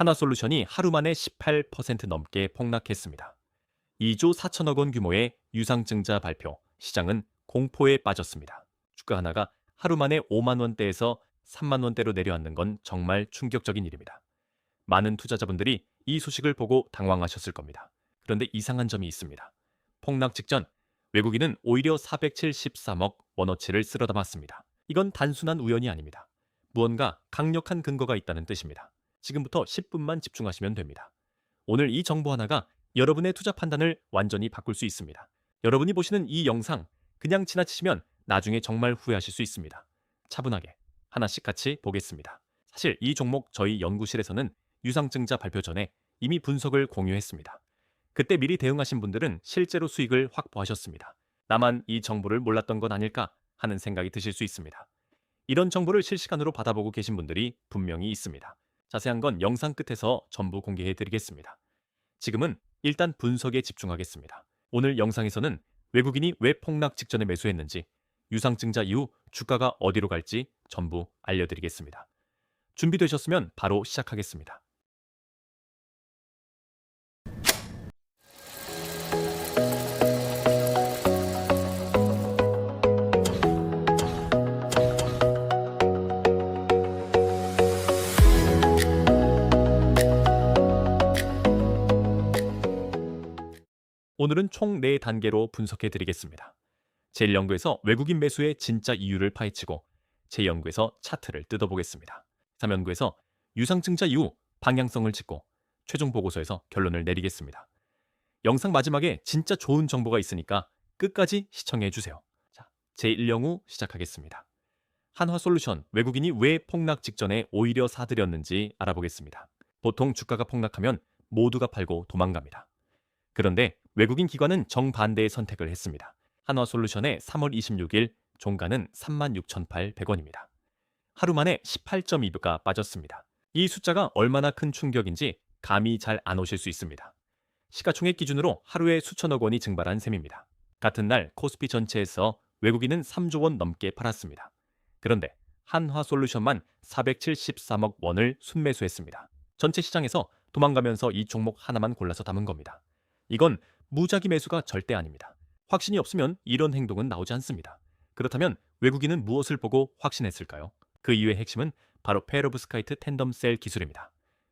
한화솔루션이 하루 만에 18% 넘게 폭락했습니다. 2조 4천억 원 규모의 유상증자 발표, 시장은 공포에 빠졌습니다. 주가 하나가 하루 만에 5만 원대에서 3만 원대로 내려앉는 건 정말 충격적인 일입니다. 많은 투자자분들이 이 소식을 보고 당황하셨을 겁니다. 그런데 이상한 점이 있습니다. 폭락 직전 외국인은 오히려 473억 원어치를 쓸어 담았습니다. 이건 단순한 우연이 아닙니다. 무언가 강력한 근거가 있다는 뜻입니다. 지금부터 10분만 집중하시면 됩니다. 오늘 이 정보 하나가 여러분의 투자 판단을 완전히 바꿀 수 있습니다. 여러분이 보시는 이 영상 그냥 지나치시면 나중에 정말 후회하실 수 있습니다. 차분하게 하나씩 같이 보겠습니다. 사실 이 종목 저희 연구실에서는 유상증자 발표 전에 이미 분석을 공유했습니다. 그때 미리 대응하신 분들은 실제로 수익을 확보하셨습니다. 나만 이 정보를 몰랐던 건 아닐까 하는 생각이 드실 수 있습니다. 이런 정보를 실시간으로 받아보고 계신 분들이 분명히 있습니다. 자세한 건 영상 끝에서 전부 공개해 드리겠습니다. 지금은 일단 분석에 집중하겠습니다. 오늘 영상에서는 외국인이 왜 폭락 직전에 매수했는지, 유상증자 이후 주가가 어디로 갈지 전부 알려드리겠습니다. 준비되셨으면 바로 시작하겠습니다. 오늘은 총 4단계로 분석해 드리겠습니다. 제1연구에서 외국인 매수의 진짜 이유를 파헤치고, 제2연구에서 차트를 뜯어보겠습니다. 3연구에서 유상증자 이후 방향성을 짚고, 최종 보고서에서 결론을 내리겠습니다. 영상 마지막에 진짜 좋은 정보가 있으니까 끝까지 시청해 주세요. 자, 제1연구 시작하겠습니다. 한화솔루션, 외국인이 왜 폭락 직전에 오히려 사들였는지 알아보겠습니다. 보통 주가가 폭락하면 모두가 팔고 도망갑니다. 그런데 외국인 기관은 정반대의 선택을 했습니다. 한화솔루션의 3월 26일 종가는 36,800원입니다. 하루 만에 18.2배가 빠졌습니다. 이 숫자가 얼마나 큰 충격인지 감이 잘 안 오실 수 있습니다. 시가총액 기준으로 하루에 수천억 원이 증발한 셈입니다. 같은 날 코스피 전체에서 외국인은 3조 원 넘게 팔았습니다. 그런데 한화솔루션만 473억 원을 순매수했습니다. 전체 시장에서 도망가면서 이 종목 하나만 골라서 담은 겁니다. 이건 무작위 매수가 절대 아닙니다. 확신이 없으면 이런 행동은 나오지 않습니다. 그렇다면 외국인은 무엇을 보고 확신했을까요? 그 이유의 핵심은 바로 페로브스카이트 텐덤 셀 기술입니다.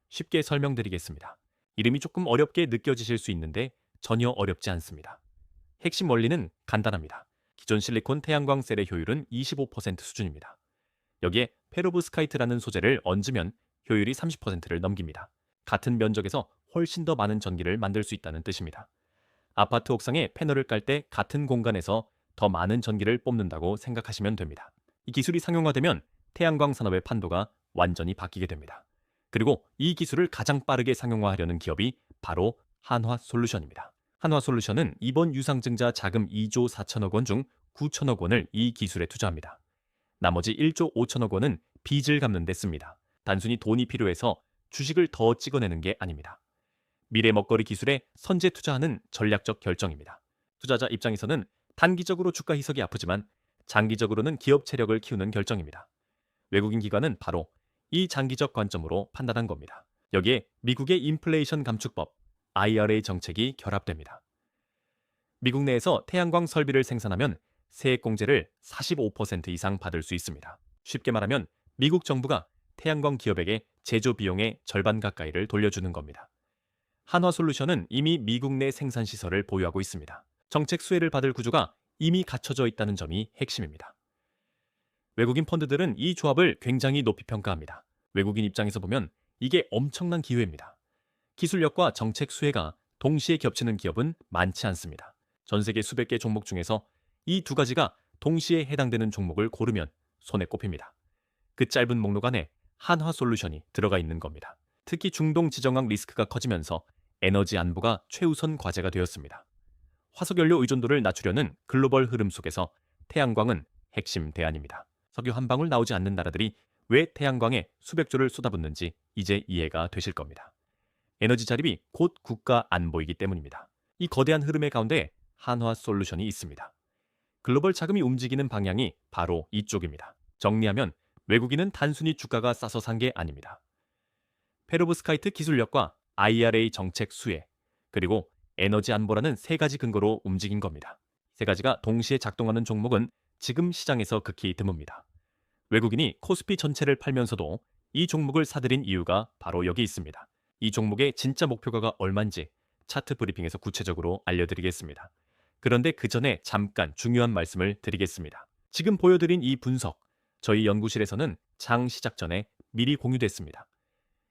쉽게 설명드리겠습니다. 이름이 조금 어렵게 느껴지실 수 있는데 전혀 어렵지 않습니다. 핵심 원리는 간단합니다. 기존 실리콘 태양광 셀의 효율은 25% 수준입니다. 여기에 페로브스카이트라는 소재를 얹으면 효율이 30%를 넘깁니다. 같은 면적에서 훨씬 더 많은 전기를 만들 수 있다는 뜻입니다. 아파트 옥상에 패널을 깔 때 같은 공간에서 더 많은 전기를 뽑는다고 생각하시면 됩니다. 이 기술이 상용화되면 태양광 산업의 판도가 완전히 바뀌게 됩니다. 그리고 이 기술을 가장 빠르게 상용화하려는 기업이 바로 한화솔루션입니다. 한화솔루션은 이번 유상증자 자금 2조 4천억 원 중 9천억 원을 이 기술에 투자합니다. 나머지 1조 5천억 원은 빚을 갚는 데 씁니다. 단순히 돈이 필요해서 주식을 더 찍어내는 게 아닙니다. 미래 먹거리 기술에 선제 투자하는 전략적 결정입니다. 투자자 입장에서는 단기적으로 주가 희석이 아프지만 장기적으로는 기업 체력을 키우는 결정입니다. 외국인 기관은 바로 이 장기적 관점으로 판단한 겁니다. 여기에 미국의 인플레이션 감축법, IRA 정책이 결합됩니다. 미국 내에서 태양광 설비를 생산하면 세액공제를 45% 이상 받을 수 있습니다. 쉽게 말하면 미국 정부가 태양광 기업에게 제조 비용의 절반 가까이를 돌려주는 겁니다. 한화솔루션은 이미 미국 내 생산시설을 보유하고 있습니다. 정책 수혜를 받을 구조가 이미 갖춰져 있다는 점이 핵심입니다. 외국인 펀드들은 이 조합을 굉장히 높이 평가합니다. 외국인 입장에서 보면 이게 엄청난 기회입니다. 기술력과 정책 수혜가 동시에 겹치는 기업은 많지 않습니다. 전 세계 수백 개 종목 중에서 이 두 가지가 동시에 해당되는 종목을 고르면 손에 꼽힙니다. 그 짧은 목록 안에 한화솔루션이 들어가 있는 겁니다. 특히 중동 지정학 리스크가 커지면서 에너지 안보가 최우선 과제가 되었습니다. 화석연료 의존도를 낮추려는 글로벌 흐름 속에서 태양광은 핵심 대안입니다. 석유 한 방울 나오지 않는 나라들이 왜 태양광에 수백 조를 쏟아붓는지 이제 이해가 되실 겁니다. 에너지 자립이 곧 국가 안보이기 때문입니다. 이 거대한 흐름의 가운데 한화솔루션이 있습니다. 글로벌 자금이 움직이는 방향이 바로 이쪽입니다. 정리하면 외국인은 단순히 주가가 싸서 산 게 아닙니다. 페로브스카이트 기술력과 IRA 정책 수혜, 그리고 에너지 안보라는 세 가지 근거로 움직인 겁니다. 세 가지가 동시에 작동하는 종목은 지금 시장에서 극히 드뭅니다. 외국인이 코스피 전체를 팔면서도 이 종목을 사들인 이유가 바로 여기 있습니다. 이 종목의 진짜 목표가가 얼마인지 차트 브리핑에서 구체적으로 알려드리겠습니다. 그런데 그 전에 잠깐 중요한 말씀을 드리겠습니다. 지금 보여드린 이 분석, 저희 연구실에서는 장 시작 전에 미리 공유됐습니다.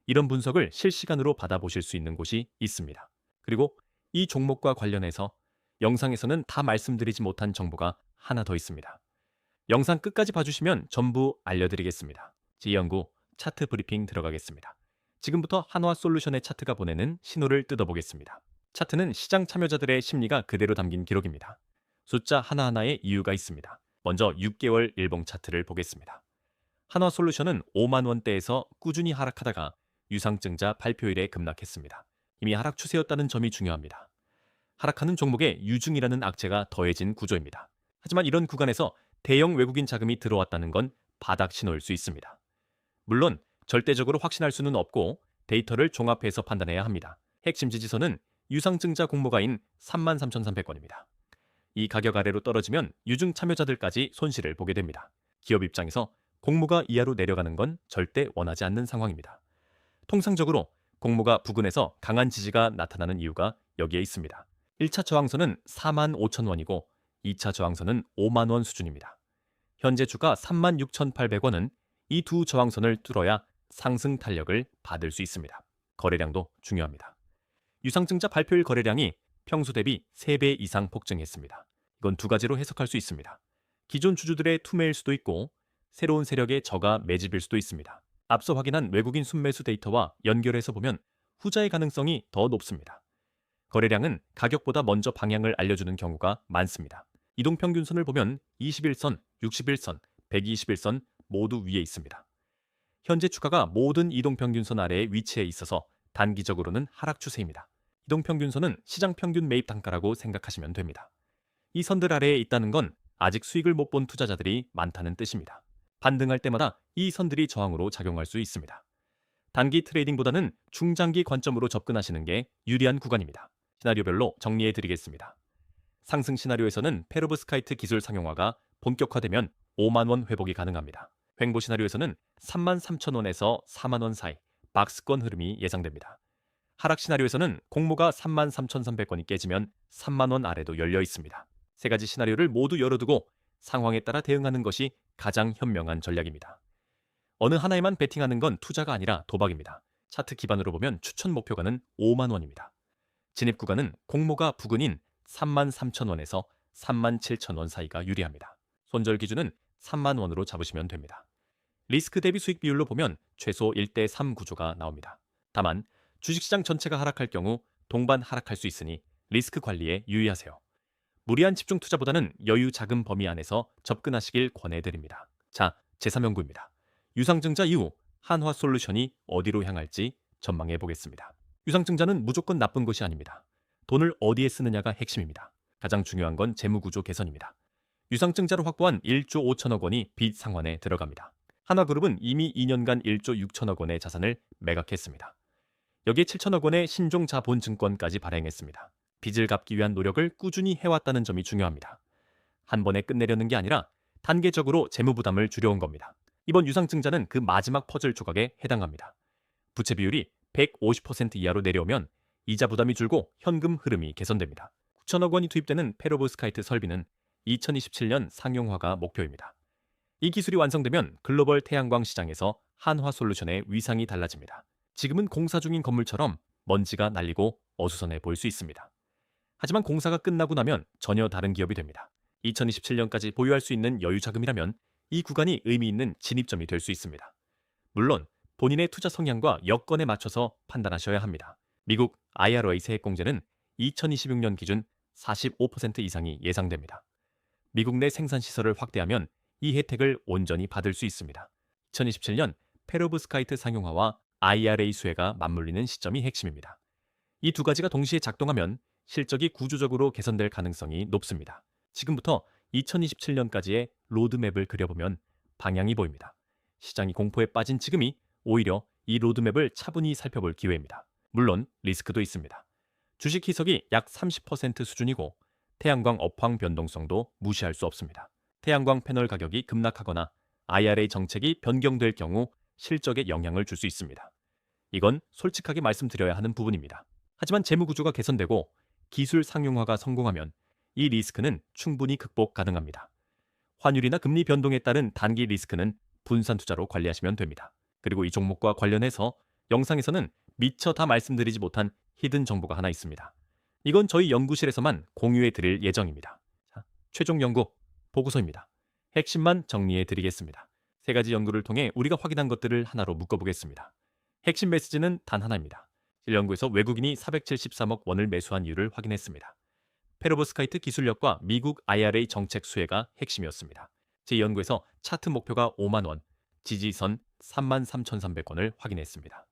이런 분석을 실시간으로 받아보실 수 있는 곳이 있습니다. 그리고 이 종목과 관련해서 영상에서는 다 말씀드리지 못한 정보가 하나 더 있습니다. 영상 끝까지 봐주시면 전부 알려드리겠습니다. 제 연구 차트 브리핑 들어가겠습니다. 지금부터 한화솔루션의 차트가 보내는 신호를 뜯어보겠습니다. 차트는 시장 참여자들의 심리가 그대로 담긴 기록입니다. 숫자 하나하나에 이유가 있습니다. 먼저 6개월 일봉 차트를 보겠습니다. 한화솔루션은 5만 원대에서 꾸준히 하락하다가 유상증자 발표일에 급락했습니다. 이미 하락 추세였다는 점이 중요합니다. 하락하는 종목에 유중이라는 악재가 더해진 구조입니다. 하지만 이런 구간에서 대형 외국인 자금이 들어왔다는 건 바닥 신호일 수 있습니다. 물론 절대적으로 확신할 수는 없고 데이터를 종합해서 판단해야 합니다. 핵심 지지선은 유상증자 공모가인 33,300원입니다. 이 가격 아래로 떨어지면 유증 참여자들까지 손실을 보게 됩니다. 기업 입장에서 공모가 이하로 내려가는 건 절대 원하지 않는 상황입니다. 통상적으로 공모가 부근에서 강한 지지가 나타나는 이유가 여기에 있습니다. 1차 저항선은 45,000원이고 2차 저항선은 5만 원 수준입니다. 현재 주가 36,800원은 이 두 저항선을 뚫어야 상승 탄력을 받을 수 있습니다. 거래량도 중요합니다. 유상증자 발표일 거래량이 평소 대비 3배 이상 폭증했습니다. 이건 두 가지로 해석할 수 있습니다. 기존 주주들의 투매일 수도 있고 새로운 세력의 저가 매집일 수도 있습니다. 앞서 확인한 외국인 순매수 데이터와 연결해서 보면 후자의 가능성이 더 높습니다. 거래량은 가격보다 먼저 방향을 알려주는 경우가 많습니다. 이동평균선을 보면 21선, 61선, 121선 모두 위에 있습니다. 현재 주가가 모든 이동평균선 아래에 위치해 있어서 단기적으로는 하락 추세입니다. 이동평균선은 시장 평균 매입 단가라고 생각하시면 됩니다. 이 선들 아래에 있다는 건 아직 수익을 못 본 투자자들이 많다는 뜻입니다. 반등할 때마다 이 선들이 저항으로 작용할 수 있습니다. 단기 트레이딩보다는 중장기 관점으로 접근하시는 게 유리한 구간입니다. 시나리오별로 정리해 드리겠습니다. 상승 시나리오에서는 페로브스카이트 기술 상용화가 본격화되면 5만 원 회복이 가능합니다. 횡보 시나리오에서는 33,000원에서 4만 원 사이 박스권 흐름이 예상됩니다. 하락 시나리오에서는 공모가 33,300원이 깨지면 3만 원 아래도 열려 있습니다. 세 가지 시나리오를 모두 열어두고 상황에 따라 대응하는 것이 가장 현명한 전략입니다. 어느 하나에만 베팅하는 건 투자가 아니라 도박입니다. 차트 기반으로 보면 추천 목표가는 5만 원입니다. 진입 구간은 공모가 부근인 33,000원에서 37,000원 사이가 유리합니다. 손절 기준은 3만 원으로 잡으시면 됩니다. 리스크 대비 수익 비율로 보면 최소 1대3 구조가 나옵니다. 다만 주식시장 전체가 하락할 경우 동반 하락할 수 있으니 리스크 관리에 유의하세요. 무리한 집중 투자보다는 여유 자금 범위 안에서 접근하시길 권해드립니다. 자, 제3연구입니다. 유상증자 이후 한화솔루션이 어디로 향할지 전망해 보겠습니다. 유상증자는 무조건 나쁜 것이 아닙니다. 돈을 어디에 쓰느냐가 핵심입니다. 가장 중요한 건 재무구조 개선입니다. 유상증자로 확보한 1조 5천억 원이 빚 상환에 들어갑니다. 한화그룹은 이미 2년간 1조 6천억 원의 자산을 매각했습니다. 여기에 7천억 원의 신종 자본증권까지 발행했습니다. 빚을 갚기 위한 노력을 꾸준히 해왔다는 점이 중요합니다. 한 번에 끝내려는 게 아니라 단계적으로 재무 부담을 줄여온 겁니다. 이번 유상증자는 그 마지막 퍼즐 조각에 해당합니다. 부채 비율이 150% 이하로 내려오면 이자 부담이 줄고 현금 흐름이 개선됩니다. 9천억 원이 투입되는 페로브스카이트 설비는 2027년 상용화가 목표입니다. 이 기술이 완성되면 글로벌 태양광 시장에서 한화솔루션의 위상이 달라집니다. 지금은 공사 중인 건물처럼 먼지가 날리고 어수선해 보일 수 있습니다. 하지만 공사가 끝나고 나면 전혀 다른 기업이 됩니다. 2027년까지 보유할 수 있는 여유 자금이라면 이 구간이 의미 있는 진입점이 될 수 있습니다. 물론 본인의 투자 성향과 여건에 맞춰서 판단하셔야 합니다. 미국 IRA 세액공제는 2026년 기준 45% 이상이 예상됩니다. 미국 내 생산시설을 확대하면 이 혜택을 온전히 받을 수 있습니다. 2027년 페로브스카이트 상용화와 IRA 수혜가 맞물리는 시점이 핵심입니다. 이 두 가지가 동시에 작동하면 실적이 구조적으로 개선될 가능성이 높습니다. 지금부터 2027년까지의 로드맵을 그려보면 방향이 보입니다. 시장이 공포에 빠진 지금이 오히려 이 로드맵을 차분히 살펴볼 기회입니다. 물론 리스크도 있습니다. 주식 희석이 약 30% 수준이고 태양광 업황 변동성도 무시할 수 없습니다. 태양광 패널 가격이 급락하거나 IRA 정책이 변경될 경우 실적에 영향을 줄 수 있습니다. 이건 솔직하게 말씀드려야 하는 부분입니다. 하지만 재무 구조가 개선되고 기술 상용화가 성공하면 이 리스크는 충분히 극복 가능합니다. 환율이나 금리 변동에 따른 단기 리스크는 분산 투자로 관리하시면 됩니다. 그리고 이 종목과 관련해서 영상에서는 미처 다 말씀드리지 못한 히든 정보가 하나 있습니다. 이건 저희 연구실에서만 공유해 드릴 예정입니다. 자, 최종 연구 보고서입니다. 핵심만 정리해 드리겠습니다. 세 가지 연구를 통해 우리가 확인한 것들을 하나로 묶어보겠습니다. 핵심 메시지는 단 하나입니다. 연구에서 외국인이 473억 원을 매수한 이유를 확인했습니다. 페로브스카이트 기술력과 미국 IRA 정책 수혜가 핵심이었습니다. 제2연구에서 차트 목표가 5만 원, 지지선 33,300원을 확인했습니다.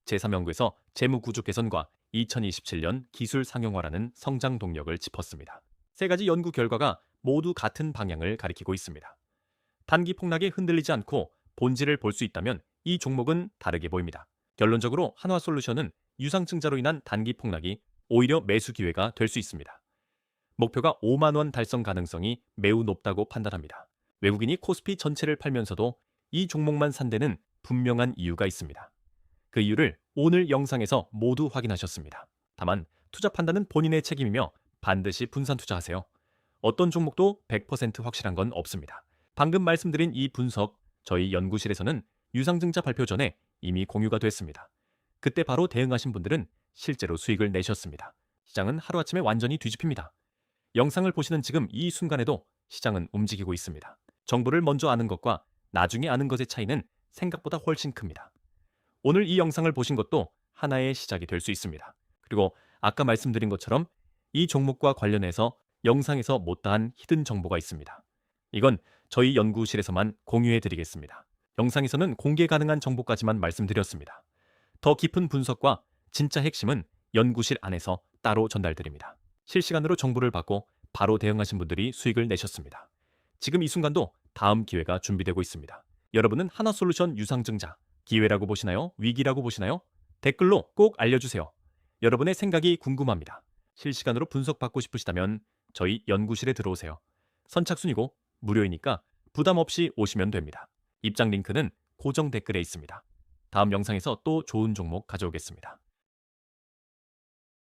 제3연구에서 재무구조 개선과 2027년 기술 상용화라는 성장 동력을 짚었습니다. 세 가지 연구 결과가 모두 같은 방향을 가리키고 있습니다. 단기 폭락에 흔들리지 않고 본질을 볼 수 있다면 이 종목은 다르게 보입니다. 결론적으로 한화솔루션은 유상증자로 인한 단기 폭락이 오히려 매수 기회가 될 수 있습니다. 목표가 5만 원 달성 가능성이 매우 높다고 판단합니다. 외국인이 코스피 전체를 팔면서도 이 종목만 산 데는 분명한 이유가 있습니다. 그 이유를 오늘 영상에서 모두 확인하셨습니다. 다만 투자 판단은 본인의 책임이며 반드시 분산 투자하세요. 어떤 종목도 100% 확실한 건 없습니다. 방금 말씀드린 이 분석, 저희 연구실에서는 유상증자 발표 전에 이미 공유가 됐습니다. 그때 바로 대응하신 분들은 실제로 수익을 내셨습니다. 시장은 하루아침에 완전히 뒤집힙니다. 영상을 보시는 지금 이 순간에도 시장은 움직이고 있습니다. 정보를 먼저 아는 것과 나중에 아는 것의 차이는 생각보다 훨씬 큽니다. 오늘 이 영상을 보신 것도 하나의 시작이 될 수 있습니다. 그리고 아까 말씀드린 것처럼 이 종목과 관련해서 영상에서 못다한 히든 정보가 있습니다. 이건 저희 연구실에서만 공유해 드리겠습니다. 영상에서는 공개 가능한 정보까지만 말씀드렸습니다. 더 깊은 분석과 진짜 핵심은 연구실 안에서 따로 전달드립니다. 실시간으로 정보를 받고 바로 대응하신 분들이 수익을 내셨습니다. 지금 이 순간도 다음 기회가 준비되고 있습니다. 여러분은 하나솔루션 유상증자 기회라고 보시나요? 위기라고 보시나요? 댓글로 꼭 알려주세요. 여러분의 생각이 궁금합니다. 실시간으로 분석받고 싶으시다면 저희 연구실에 들어오세요. 선착순이고 무료이니까 부담 없이 오시면 됩니다. 입장 링크는 고정 댓글에 있습니다. 다음 영상에서 또 좋은 종목 가져오겠습니다.